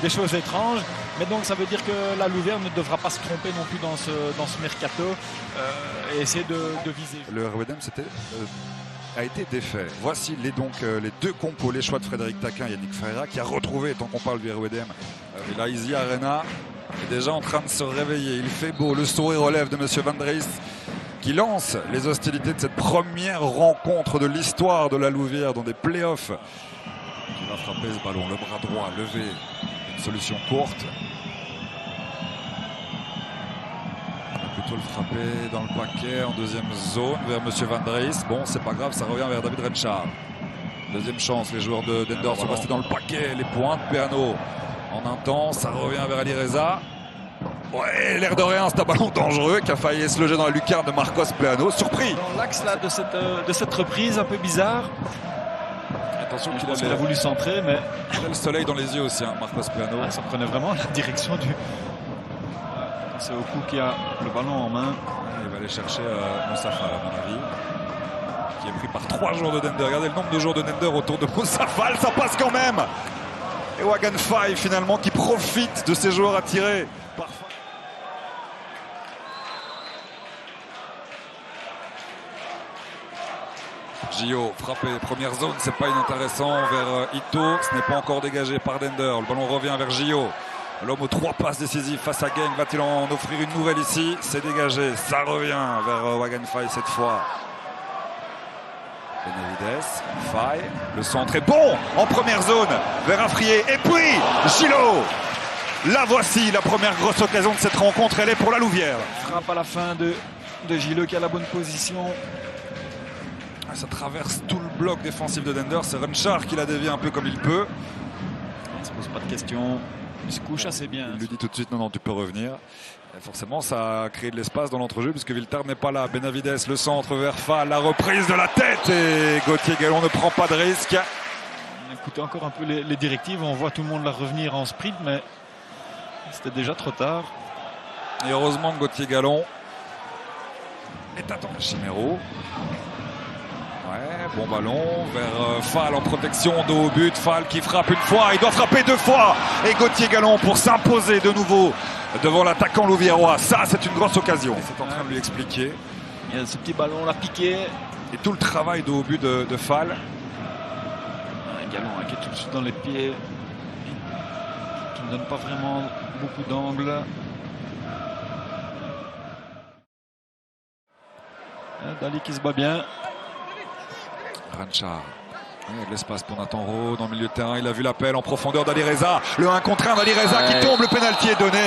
des choses étranges. Mais donc ça veut dire que la Louvière ne devra pas se tromper non plus dans ce mercato et essayer de viser. Le RWDM a été défait. Voici les deux compos, les choix de Frédéric Taquin et Yannick Ferreira qui a retrouvé, tant qu'on parle du RWDM, et la Easy Arena est déjà en train de se réveiller. Il fait beau, le sourire aux lèvres de M. Van Dries qui lance les hostilités de cette première rencontre de l'histoire de la Louvière dans des playoffs. Qui va frapper ce ballon, le bras droit levé, une solution courte. Plutôt le frapper dans le paquet en deuxième zone vers M. Van Dries. Bon, c'est pas grave, ça revient vers David Renchard. Deuxième chance, les joueurs de Denders sont restés dans le paquet. Les points de Peano en un temps, ça revient vers Ali Reza. Ouais, l'air de rien, c'est un ballon dangereux qui a failli se loger dans la lucarne de Marcos Peano. Surpris. Dans l'axe là de cette reprise un peu bizarre. Attention qu'il a voulu centrer, mais il a le soleil dans les yeux aussi, hein, Marcos Peano. Ça prenait vraiment la direction du. C'est Oku qui a le ballon en main. Il va aller chercher Moussa Fall, à mon avis, qui est pris par 3 joueurs de Dender. Regardez le nombre de joueurs de Dender autour de Moussa Fall, ça passe quand même. Et Wagan Faye finalement qui profite de ces joueurs attirés. Parfois. Gio frappé, première zone, c'est pas inintéressant vers Ito, ce n'est pas encore dégagé par Dender. Le ballon revient vers Gio. L'homme aux 3 passes décisives face à Geng, va-t-il en offrir une nouvelle ici? C'est dégagé, ça revient vers Wagan Faye cette fois. Benavides, Faye, le centre est bon en première zone vers Afrier. Et puis Gilo. La voici, la première grosse occasion de cette rencontre, elle est pour la Louvière. Frappe à la fin de Gilo qui a la bonne position. Ça traverse tout le bloc défensif de Dender. C'est Renchard qui la dévie un peu comme il peut. Ça ne pose pas de questions. Il se couche assez bien. Il lui dit tout de suite non, tu peux revenir. Et forcément, ça a créé de l'espace dans l'entrejeu puisque Viltard n'est pas là. Benavides, le centre vers Fall, la reprise de la tête et Gauthier Gallon ne prend pas de risque. Écoutez encore un peu les directives. On voit tout le monde la revenir en sprint, mais c'était déjà trop tard. Et heureusement que Gauthier Gallon est attendu. Chimero. Ouais, bon ballon vers Fall en protection, dos au but. Fall qui frappe une fois, il doit frapper 2 fois. Et Gauthier Gallon pour s'imposer de nouveau devant l'attaquant louviérois. Ça, c'est une grosse occasion. C'est en train de lui expliquer. Il y a ce petit ballon là piqué. Et tout le travail dos au but de Fall. Gallon qui est tout de suite dans les pieds. Qui ne donne pas vraiment beaucoup d'angle. Dali qui se bat bien. Renchard. Il y a de l'espace pour Nathan Rowe dans le milieu de terrain. Il a vu l'appel en profondeur d'Ali Reza. Le 1 contre 1 d'Ali Reza qui tombe. Le pénalty est donné.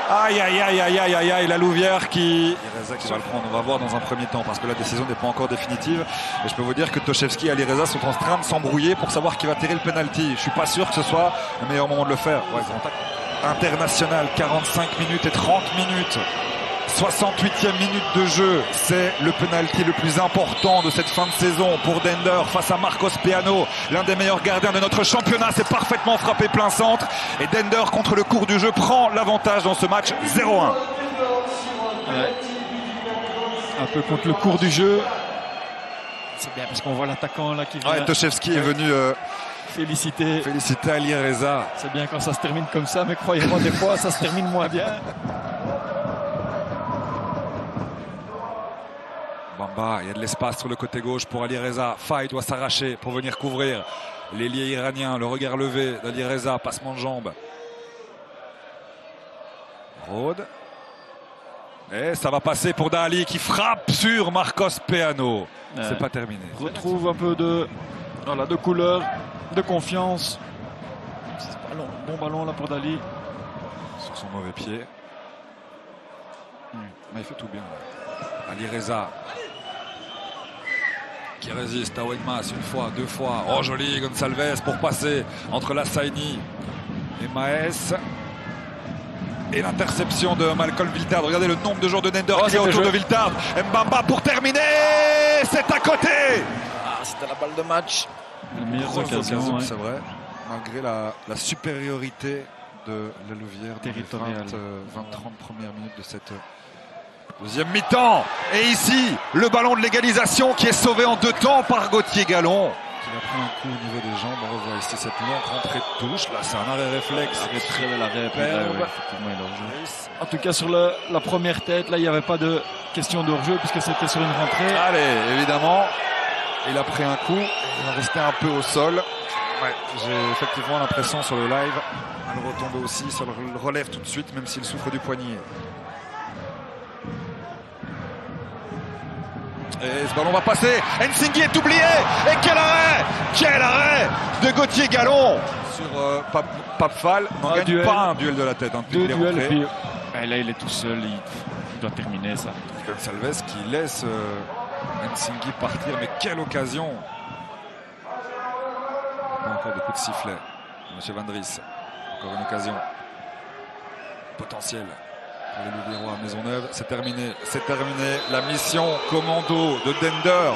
Aïe, aïe, aïe, aïe, aïe, aïe, aïe. La Louvière qui... Ali Reza qui va le prendre. On va voir dans un premier temps parce que la décision n'est pas encore définitive. Et je peux vous dire que Toshevski et Ali Reza sont en train de s'embrouiller pour savoir qui va tirer le pénalty. Je suis pas sûr que ce soit le meilleur moment de le faire. Ouais, international, 45 minutes et 30 minutes. 68e minute de jeu, c'est le penalty le plus important de cette fin de saison pour Dender face à Marcos Peano, l'un des meilleurs gardiens de notre championnat. C'est parfaitement frappé plein centre et Dender contre le cours du jeu prend l'avantage dans ce match 0-1. Ouais. Un peu contre le cours du jeu. C'est bien parce qu'on voit l'attaquant là qui vient. Ouais, Toshevski est venu féliciter Ali Reza. C'est bien quand ça se termine comme ça, mais croyez-moi des fois ça se termine moins bien. Bamba, il y a de l'espace sur le côté gauche pour Ali Reza. Faye doit s'arracher pour venir couvrir l'ailier iranien. Le regard levé d'Ali Reza, passement de jambe. Rode. Et ça va passer pour Dali qui frappe sur Marcos Peano. C'est pas terminé. Retrouve un peu de couleur, de confiance. Bon ballon là pour Dali. Sur son mauvais pied. Mais il fait tout bien. Ali Reza qui résiste à Wedmas une fois, 2 fois. Oh joli Gonçalves pour passer entre Lassaini et Maes. Et l'interception de Malcolm Viltard. Regardez le nombre de joueurs de Dender qui est autour de Viltard. Mbamba pour terminer. C'est à côté. C'était la balle de match. Une meilleure occasion, c'est vrai. Malgré la supériorité de la Louvière territoriale. 20-30 premières minutes de cette deuxième mi-temps. Et ici, le ballon de l'égalisation qui est sauvé en 2 temps par Gauthier Gallon. qu'il a pris un coup au niveau des jambes. On revoit ici cette longue rentrée de touche. Là, c'est un arrêt réflexe. Très bel arrêt. Effectivement, il est hors-jeu. En tout cas, sur la première tête, là, il n'y avait pas de question de hors-jeu puisque c'était sur une rentrée. Allez, évidemment, il a pris un coup. Il va rester un peu au sol. Ouais, j'ai effectivement l'impression sur le live, à le retomber aussi, ça le relève tout de suite, même s'il souffre du poignet. Et ce ballon va passer. Nsinghi est oublié. Et quel arrêt! Quel arrêt de Gauthier Gallon sur Papfal. N'en gagne pas un duel de la tête. Deux duels et puis là il est tout seul. Il doit terminer ça. Salves qui laisse Nsinghi partir. Mais quelle occasion! Encore des coups de sifflet. Monsieur Van Dries. Encore une occasion. Potentiel. Pour les Louviérois à Maisonneuve, c'est terminé. C'est terminé. La mission commando de Dender